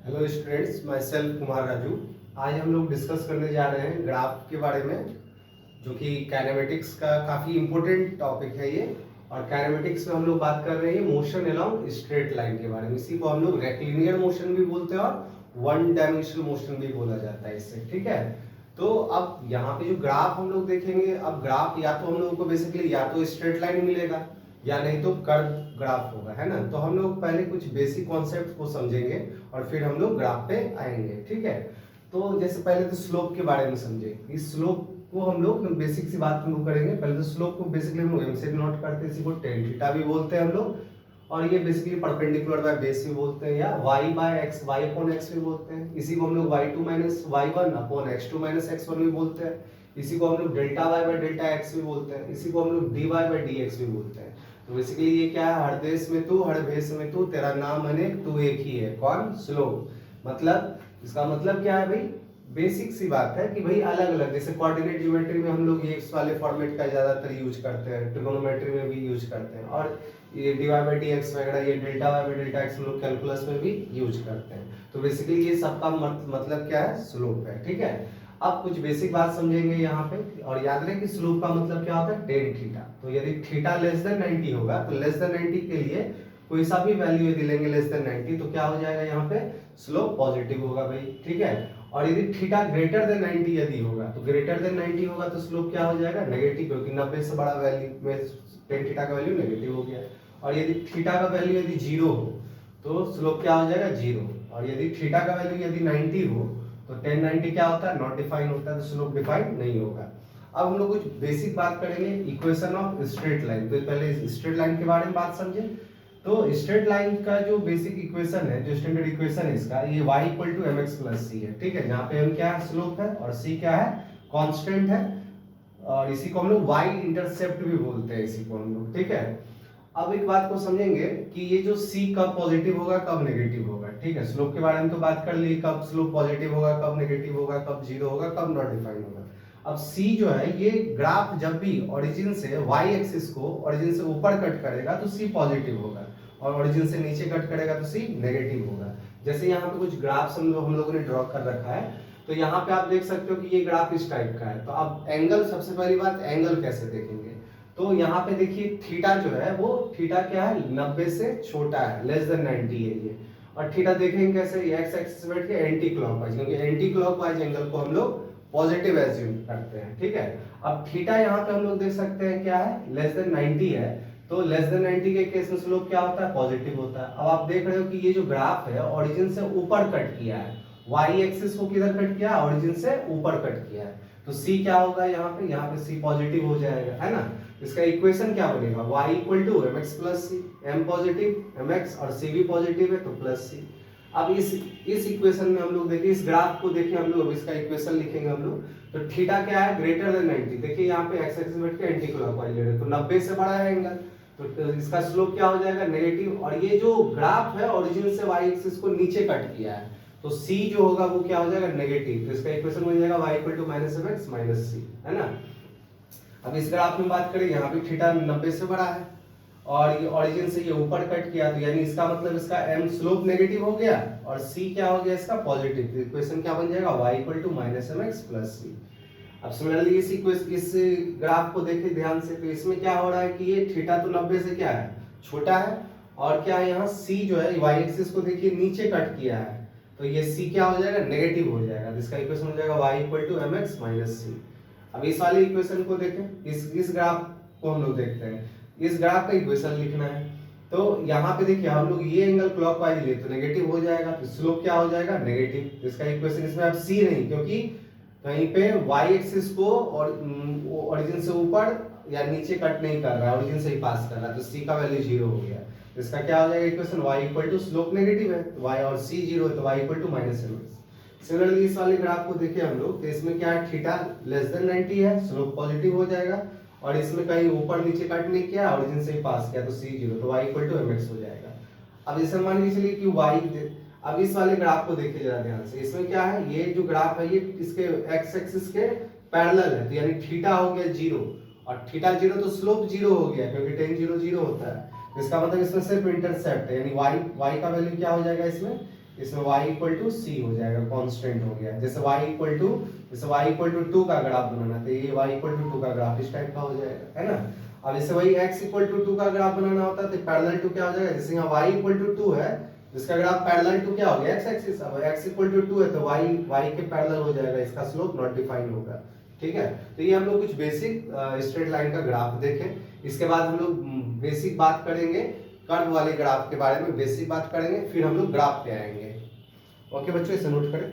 Hello students, my self Kumar Raju. आज हम लोग डिस्कस करने जा रहे हैं ग्राफ के बारे में, जो कि काइनेमेटिक्स का काफ़ी इम्पोर्टेंट टॉपिक है ये। और काइनेमेटिक्स में हम लोग बात कर रहे हैं मोशन अलोंग स्ट्रेट लाइन के बारे में। इसी को हम लोग रेक्टिलिनियर मोशन भी बोलते हैं और वन डायमेंशनल मोशन भी बोला जाता है इससे, ठीक है। तो अब यहाँ पे जो ग्राफ हम लोग देखेंगे, अब ग्राफ या तो हम लोगों को बेसिकली या तो स्ट्रेट लाइन मिलेगा या नहीं तो कर्व ग्राफ होगा, है ना। तो हम लोग पहले कुछ बेसिक कॉन्सेप्ट को समझेंगे और फिर हम लोग ग्राफ पे आएंगे, ठीक है। तो जैसे पहले तो स्लोप के बारे में समझे। इस स्लोप को हम लोग बेसिक सी बात हम लोग करेंगे। पहले तो स्लोप को बेसिकली हम लोग एम से नोट करते हैं, इसी को टेन थीटा भी बोलते हैं हम लोग। और ये बेसिकली परपेंडिकुलर बाय बेस भी बोलते हैं, या y by x, y upon x भी बोलते हैं। इसी को हम लोग y2 minus y1 upon x2 minus x1 भी बोलते हैं। इसी को हम लोग delta y by delta x भी बोलते हैं। इसी को हम लोग dy बाय dx भी बोलते हैं। तो बेसिकली ये क्या है, हर देश में तू, हर भेष में तू, तेरा नाम अनेक, तू एक ही है। कौन? स्लोप। मतलब इसका मतलब क्या है भाई, बेसिक सी बात है कि भाई अलग अलग, जैसे कोऑर्डिनेट ज्योमेट्री में हम लोग ये एक्स वाले फॉर्मेट का ज्यादातर यूज करते हैं, ट्रिगोनोमेट्री में भी यूज करते हैं, और ये dy बाई dx वगैरह, ये delta y by delta x हम लोग कैलकुलस में भी यूज करते हैं। तो बेसिकली ये सबका मतलब क्या है, स्लोप है, ठीक है। अब कुछ बेसिक बात समझेंगे यहाँ पे, और याद रहे कि स्लोप का मतलब क्या होता है, टेन थीटा। तो यदि थीटा लेस देन 90 होगा तो लेस देन 90 के लिए कोई सा भी वैल्यू यदि लेंगे लेस देन 90, तो क्या हो जाएगा यहाँ पे, स्लोप पॉजिटिव होगा भाई, ठीक है। और यदि थीटा ग्रेटर देन 90 यदि होगा, तो ग्रेटर देन 90 होगा तो स्लोप क्या हो जाएगा, नेगेटिव, क्योंकि 90 से बड़ा वैल्यू में टेन थीटा का वैल्यू नेगेटिव हो गया। और यदि थीटा का वैल्यू यदि 0 हो तो स्लोप क्या हो जाएगा, 0। और यदि थीटा का वैल्यू यदि 90 हो तो tan 90 क्या होता है, नॉट डिफाइन होता है, तो स्लोप डिफाइन नहीं होगा। अब हम लोग कुछ बेसिक बात करेंगे इक्वेशन ऑफ स्ट्रेट लाइन। तो पहले स्ट्रेट लाइन के बारे में बात समझे। तो स्ट्रेट लाइन का जो बेसिक इक्वेशन है, जो स्टैंडर्ड इक्वेशन है इसका, ये y equal to mx plus c है, ठीक है। जहाँ पे m क्या है, स्लोप है, और c क्या है, कांस्टेंट है। और इसी को हम लोग y इंटरसेप्ट भी बोलते हैं, इसी को हम लोग, ठीक है। अब एक बात को समझेंगे कि ये जो c कब पॉजिटिव होगा, कब नेगेटिव होगा, ठीक है। स्लोप के बारे में तो बात कर ली, कब स्लोप पॉजिटिव होगा, कब नेगेटिव होगा, कब जीरो होगा, कब नॉट डिफाइन होगा। अब c जो है, ये ग्राफ जब भी ओरिजिन से y एक्सिस को ओरिजिन से ऊपर कट करेगा तो c पॉजिटिव होगा, और ओरिजिन से नीचे कट करेगा तो c नेगेटिव होगा। जैसे यहाँ पे कुछ ग्राफ्स हम लोगों ने ड्रॉ कर रखा है, तो यहाँ पे आप देख सकते हो कि ये ग्राफ इस टाइप का है। तो अब एंगल, सबसे पहली बात एंगल कैसे देखेंगे। तो यहाँ पे देखिए थीटा जो है, वो थीटा क्या है, 90 से छोटा है, लेस देन 90 है ये। और थीटा देखेंगे कैसे, एक्स एक्सिस बैठ के एंटी क्लॉकवाइज, क्योंकि एंटी क्लॉकवाइज एंगल को हम लोग पॉजिटिव एज्यूम करते हैं, ठीक है। अब थीटा यहाँ पे हम लोग देख सकते हैं क्या है, लेस देन 90 है। तो लेस देन 90 के केस में स्लोप क्या होता है, पॉजिटिव होता है। अब आप देख रहे हो कि ये जो ग्राफ है ओरिजिन से ऊपर कट किया है, वाई एक्सिस को किधर कट किया, ओरिजिन से ऊपर कट किया है। तो सी क्या होगा यहाँ पे सी पॉजिटिव हो जाएगा, है ना। इसका इक्वेशन क्या बनेगा, y equal to m x plus c, m positive m x और सी भी पॉजिटिव है तो प्लस सी। अब इस इक्वेशन में हम लोग देखिए, इस ग्राफ को देखिए हम लोग, इसका इक्वेशन लिखेंगे हम लोग। तो थीटा क्या है, ग्रेटर देन 90। देखिए यहाँ पे एक्स एक्सिस बैठ के एंटी क्लॉकवाइज ले रहे हैं, तो 90 से बड़ा है एंगल, तो इसका स्लोप क्या हो जाएगा, नेगेटिव। और ये जो ग्राफ है ओरिजिन से y एक्सिस को नीचे कट किया है, तो c जो होगा वो क्या हो जाएगा, नेगेटिव। तो इसका इक्वेशन हो जाएगा y equal to minus m x minus c, है ना। अब इस ग्राफ में बात करें, यहाँ पे थीटा 90 से बड़ा है और ये ओरिजिन से ये ऊपर कट किया, तो यानी इसका मतलब इसका m स्लोप नेगेटिव हो गया और c क्या हो गया, इसका पॉजिटिव। तो इक्वेशन क्या बन जाएगा, y equal to minus m x plus c. अब सिमिलरली इस ग्राफ को देखिए ध्यान से, तो इसमें क्या हो रहा है कि ये थीटा तो 90 से क्या है, छोटा है, और क्या है यहाँ c जो है y एक्सिस को देखिए नीचे कट किया है, तो ये c क्या हो जाएगा, नेगेटिव हो जाएगा। तो इसका इक्वेशन हो जाएगा y equal to m x minus c. अब इस वाले इक्वेशन को देखें, इस ग्राफ को हम लोग देखते हैं, इस ग्राफ का इक्वेशन लिखना है। तो यहाँ पे देखिए हम लोग ये एंगल क्लॉकवाइज ले तो नेगेटिव हो जाएगा, तो स्लोप क्या हो जाएगा, नेगेटिव। तो इसका इक्वेशन, इसमें अब सी नहीं, क्योंकि कहीं पे y एक्सिस को और ओरिजिन से ऊपर या नीचे कट नहीं कर रहा है, ओरिजिन से ही पास कर रहा है, तो c का वैल्यू 0 हो गया। तो इसका क्या हो जाएगा equation, y equal to slope negative है, तो y और c 0 है, तो y equal to minus m x. Similarly इस वाले ग्राफ को देखिए हम लोग, तो इसमें क्या है, थीटा लेस देन 90 है, स्लोप पॉजिटिव हो जाएगा, और इसमें कहीं ऊपर नीचे कट नहीं किया, ओरिजिन से ही पास किया, तो c 0, तो y equal to m x हो जाएगा। अब इसे मान के चलिए कि y, अब इस वाले ग्राफ को देखिए जरा ध्यान से, इसमें क्या है, ये जो ग्राफ है ये इसके x एक्सिस के पैरेलल है, तो यानी थीटा हो गया 0, और थीटा 0 तो स्लोप 0 हो गया, क्योंकि tan 0 0 होता है। तो इसका मतलब इसमें सिर्फ इंटरसेप्ट है, यानी y का वैल्यू क्या हो जाएगा इसमें, इसमें y इक्वल टू सी हो जाएगा, कांस्टेंट हो गया। जैसे y इक्वल टू 2 का ग्राफ बनाना, तो ये y इक्वल टू 2 का ग्राफ इस टाइप का हो जाएगा, है ना। अब जैसे वही x इक्वल टू 2 का ग्राफ बनाना होता है तो पैरेलल टू क्या हो जाएगा, जैसे यहाँ y इक्वल टू 2 है, इसका ग्राफ पैरेलल टू क्या हो गया, x एक्सिस। अब x इक्वल टू 2 है तो y के पैरेलल हो जाएगा, इसका स्लोप नॉट डिफाइन होगा, ठीक है। तो ये हम लोग कुछ बेसिक स्ट्रेट लाइन का ग्राफ देखें। इसके बाद हम लोग बेसिक बात करेंगे कर्व वाले ग्राफ के बारे में, बेसिक बात करेंगे, फिर हम लोग ग्राफ पे आएंगे। ओके बच्चों, इसे नोट करें।